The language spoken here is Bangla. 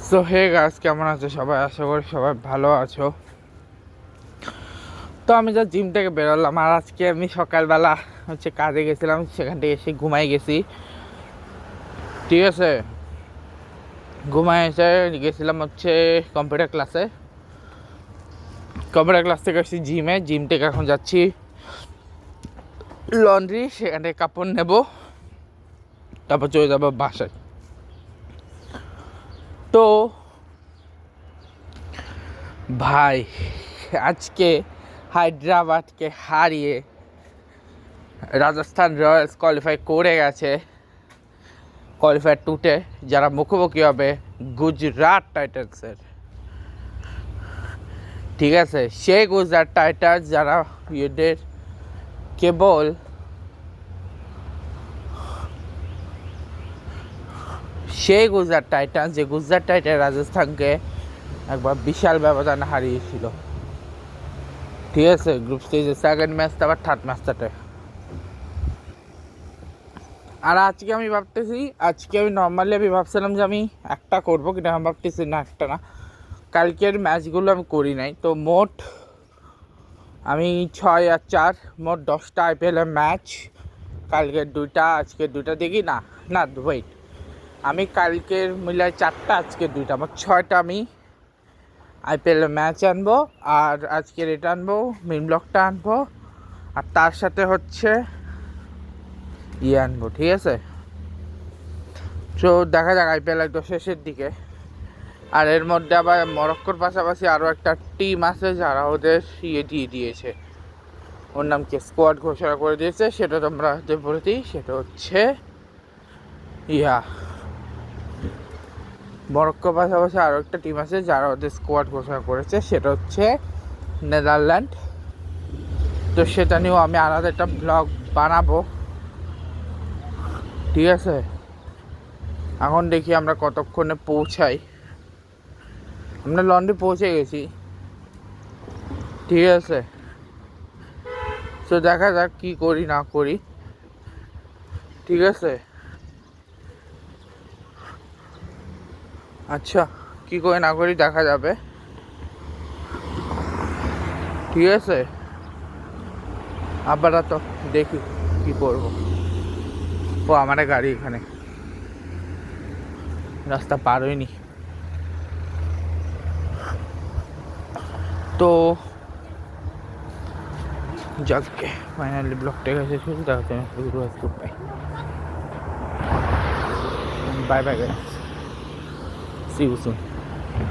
সো হে গাইস, কেমন আছো সবাই? আশা করি সবাই ভালো আছো। তো আমি যা জিম থেকে বেরোলাম, আর আজকে আমি সকালবেলা কাজে গেছিলাম, সেখান থেকে এসে ঘুমাই গেছি। ঠিক আছে, ঘুমাই এসে গেছিলাম কম্পিউটার ক্লাসে। কম্পিউটার ক্লাস থেকে এসেছি জিম থেকে এখন যাচ্ছি লন্ড্রি, সেখান থেকে কাপড় নেব, তারপর চলে যাবো বাসায়। তো ভাই, আজকে হায়দ্রাবাদকে হারিয়ে রাজস্থান রয়্যালস কোয়ালিফাই করে গেছে কোয়ালিফায়ার 2-তে, যারা মুখোমুখি হবে গুজরাট টাইটান্সের। ঠিক আছে, সেই গুজরাট টাইটান্স যারা এদের কেবল সেই গুজরাট টাইটান্স যে গুজরাট টাইটান্স রাজস্থানকে একবার বিশাল ব্যবধানে হারিয়েছিল। ঠিক আছে, গ্রুপ স্টেজের সেকেন্ড ম্যাচটা আবার থার্ড ম্যাচটাতে। আর আজকে আমি নর্মালি ভাবছিলাম যে আমি একটা করবো, কিন্তু আমি ভাবতেছি না, একটা না, কালকের ম্যাচগুলো আমি করি নাই। তো মোট আমি 6 আর 4 মোট 10টা আইপিএলের ম্যাচ, কালকের 2টা, আজকের 2টা দেখি না না ওয়েট, আমি কালকের মিলায় 4টা, আজকের 2টা, আমার 6টা আমি আইপিএলের ম্যাচ আনবো। আর আজকের এটা আনবো, মেন ব্লকটা আনবো, আর তার সাথে আনবো। ঠিক আছে, তো দেখা যাক, আইপিএল একদম শেষের দিকে। আর এর মধ্যে আবার মরক্কোর পাশাপাশি আরও একটা টিম আছে যারা ওদের দিয়ে দিয়েছে, ওর নামকে স্কোয়াড ঘোষণা করে দিয়েছে, সেটা তোমরা বলে দিই। সেটা মরক্কোর পাশাপাশি আরও একটা টিম আছে যারা ওদের স্কোয়াড ঘোষণা করেছে, সেটা নেদারল্যান্ড। তো সেটা নিয়েও আমি আলাদা একটা ব্লগ বানাবো। ঠিক আছে, এখন দেখি আমরা কতক্ষণে পৌঁছাই। আমরা লন্ডনে পৌঁছে গেছি। ঠিক আছে, তো দেখা যাক কি করি না করি। ঠিক আছে, আচ্ছা, কি করে না করি দেখা যাবে। ঠিক আছে, আবার তো দেখি কি করব। ও আমার গাড়ি এখানে, রাস্তা পার হয়নি। তো যাকে ফাইনালি ব্লগটা গেছে শুরু, তাহলে পাই। Bye bye guys, see you soon.